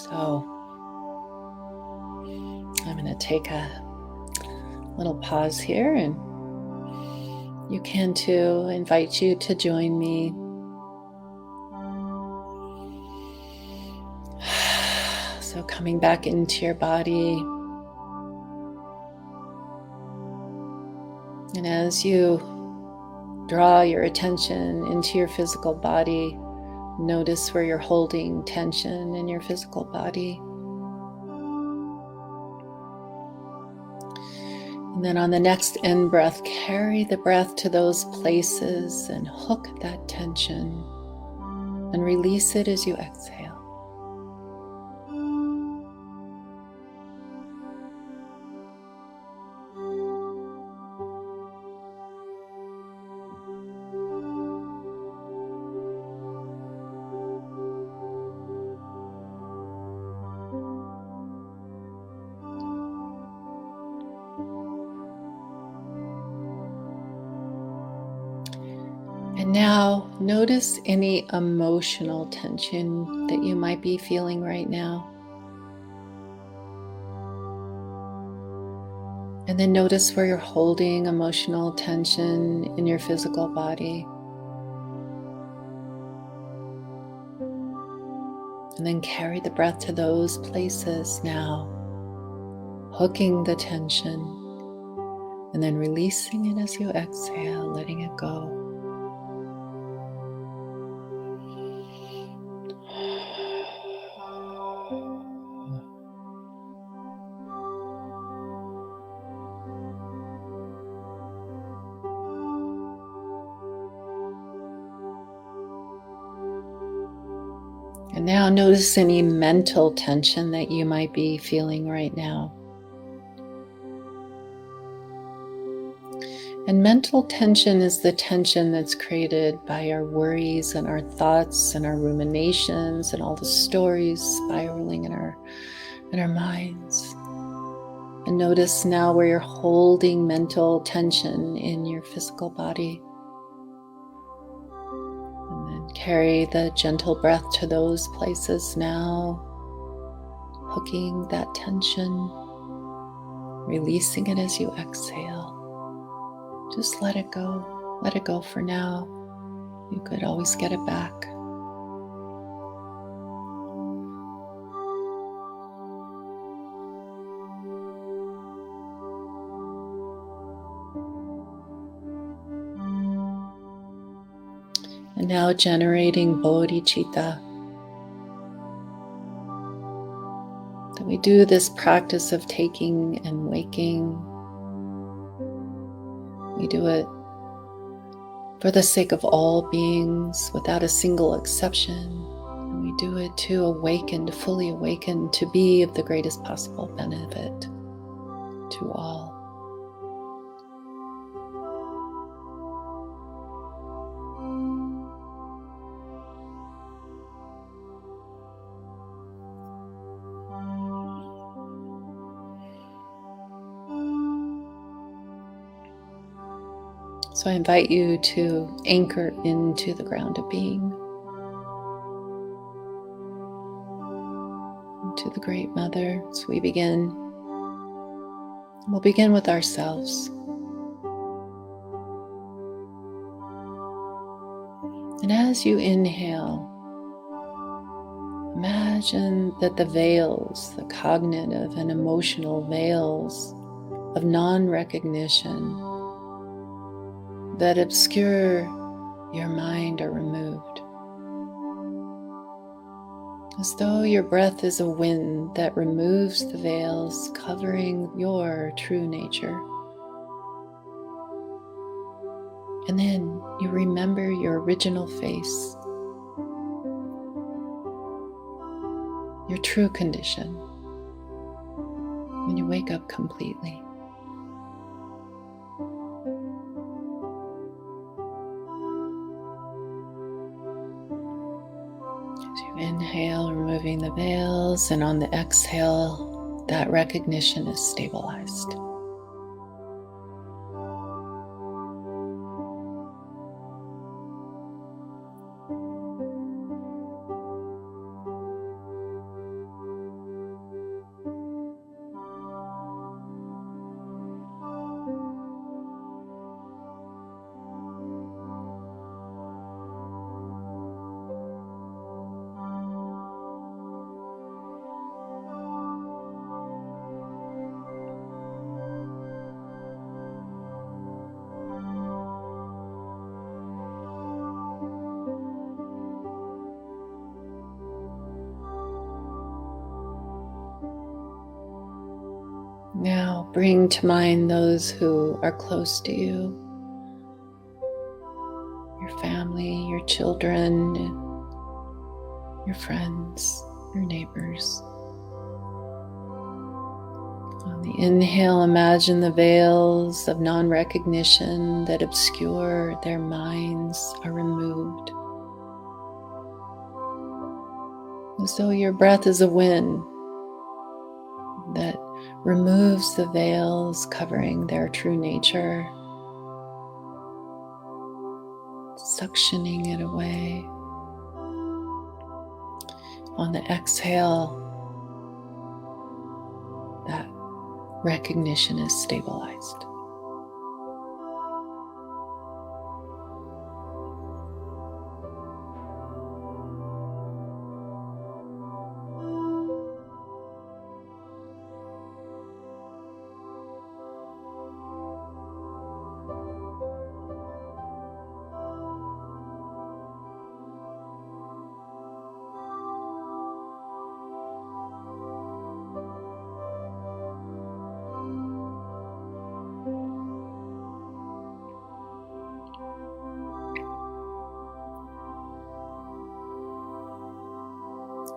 So I'm going to take a little pause here, and you can too. Invite you to join me. So coming back into your body, and as you draw your attention into your physical body, notice where you're holding tension in your physical body. And then on the next in breath, carry the breath to those places and hook that tension and release it as you exhale. And now notice any emotional tension that you might be feeling right now. And then notice where you're holding emotional tension in your physical body. And then carry the breath to those places now, hooking the tension and then releasing it as you exhale, letting it go. And now notice any mental tension that you might be feeling right now. And mental tension is the tension that's created by our worries and our thoughts and our ruminations and all the stories spiraling in our minds. And notice now where you're holding mental tension in your physical body. And then carry the gentle breath to those places now, hooking that tension, releasing it as you exhale. Just let it go. Let it go for now. You could always get it back. And now generating bodhicitta. That we do this practice of taking and waking. We do it for the sake of all beings without a single exception. And we do it to awaken, to fully awaken, to be of the greatest possible benefit to all. So I invite you to anchor into the ground of being, to the Great Mother. So we begin. We'll begin with ourselves. And as you inhale, imagine that the veils, the cognitive and emotional veils of non-recognition that obscure your mind are removed. As though your breath is a wind that removes the veils covering your true nature. And then you remember your original face, your true condition, when you wake up completely. As you inhale, removing the veils, and on the exhale, that recognition is stabilized. Now bring to mind those who are close to you, your family, your children, your friends, your neighbors. On the inhale, imagine the veils of non-recognition that obscure their minds are removed. As though your breath is a wind that removes the veils covering their true nature, suctioning it away. On the exhale, that recognition is stabilized.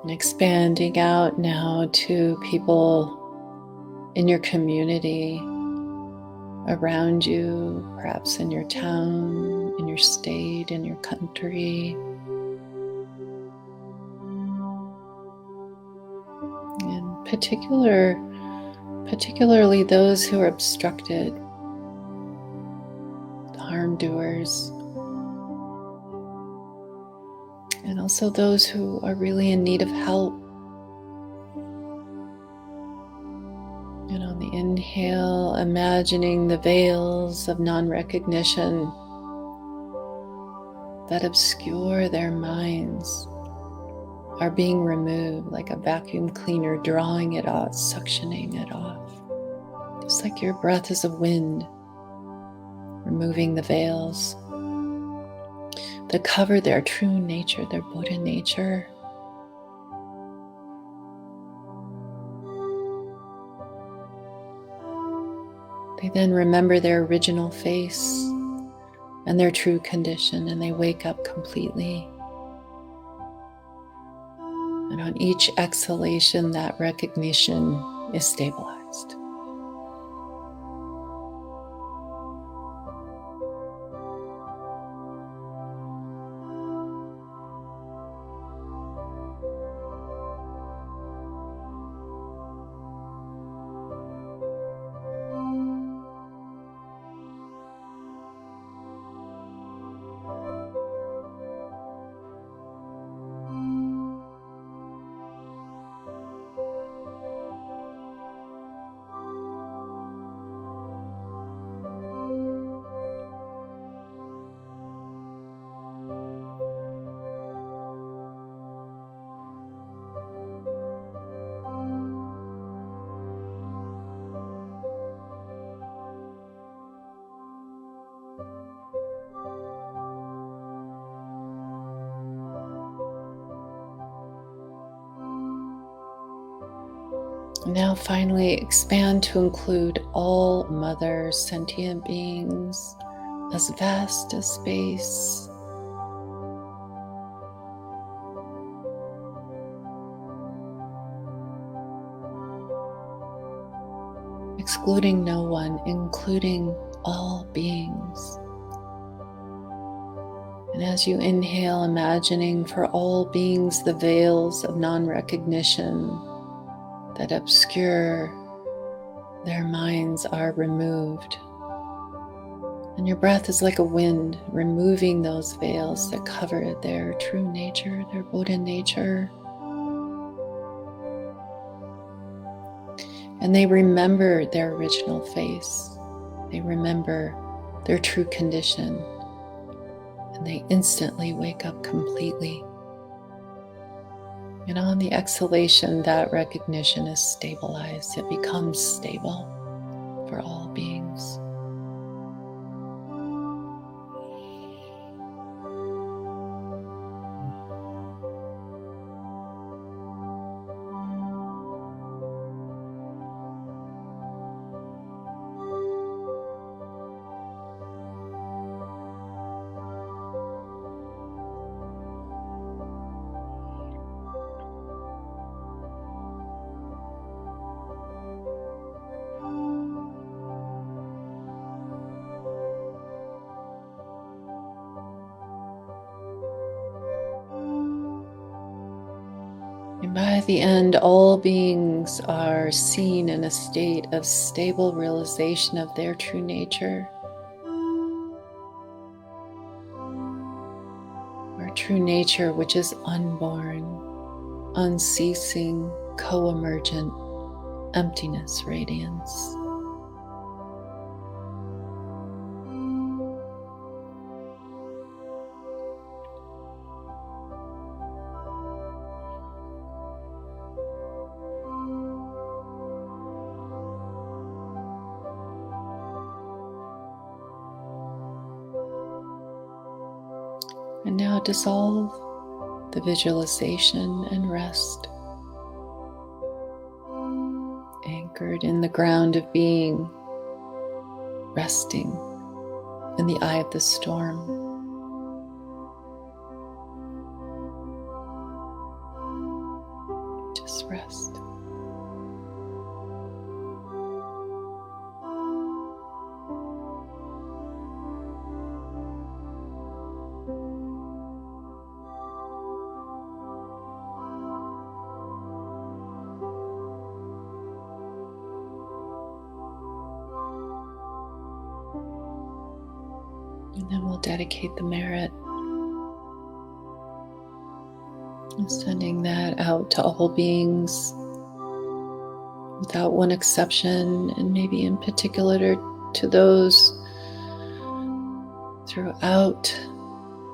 And expanding out now to people in your community, around you, perhaps in your town, in your state, in your country. And particularly those who are obstructed, the harm doers, and also those who are really in need of help. And on the inhale, imagining the veils of non-recognition that obscure their minds are being removed, like a vacuum cleaner, drawing it off, suctioning it off. Just like your breath is a wind, removing the veils that cover their true nature, their Buddha nature. They then remember their original face and their true condition, and they wake up completely. And on each exhalation, that recognition is stabilized. Now finally expand to include all mother sentient beings, as vast as space. Excluding no one, including all beings. And as you inhale, imagining for all beings the veils of non-recognition that obscure their minds are removed. And your breath is like a wind, removing those veils that cover their true nature, their Buddha nature. And they remember their original face. They remember their true condition. And they instantly wake up completely. And on the exhalation, that recognition is stabilized. It becomes stable for all beings. And by the end, all beings are seen in a state of stable realization of their true nature. Our true nature, which is unborn, unceasing, co-emergent, emptiness, radiance. And now dissolve the visualization and rest, anchored in the ground of being, resting in the eye of the storm. Just rest. And then we'll dedicate the merit, and sending that out to all beings without one exception, and maybe in particular to those throughout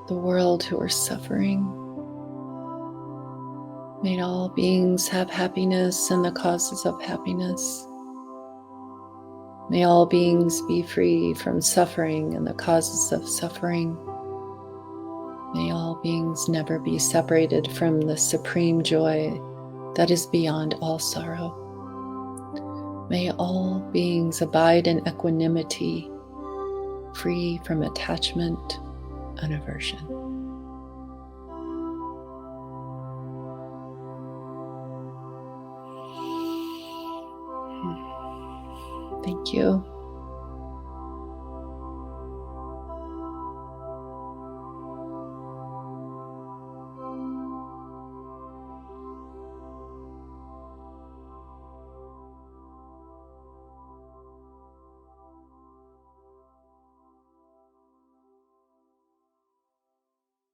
the world who are suffering. May all beings have happiness and the causes of happiness. May all beings be free from suffering and the causes of suffering. May all beings never be separated from the supreme joy that is beyond all sorrow. May all beings abide in equanimity, free from attachment and aversion. Thank you.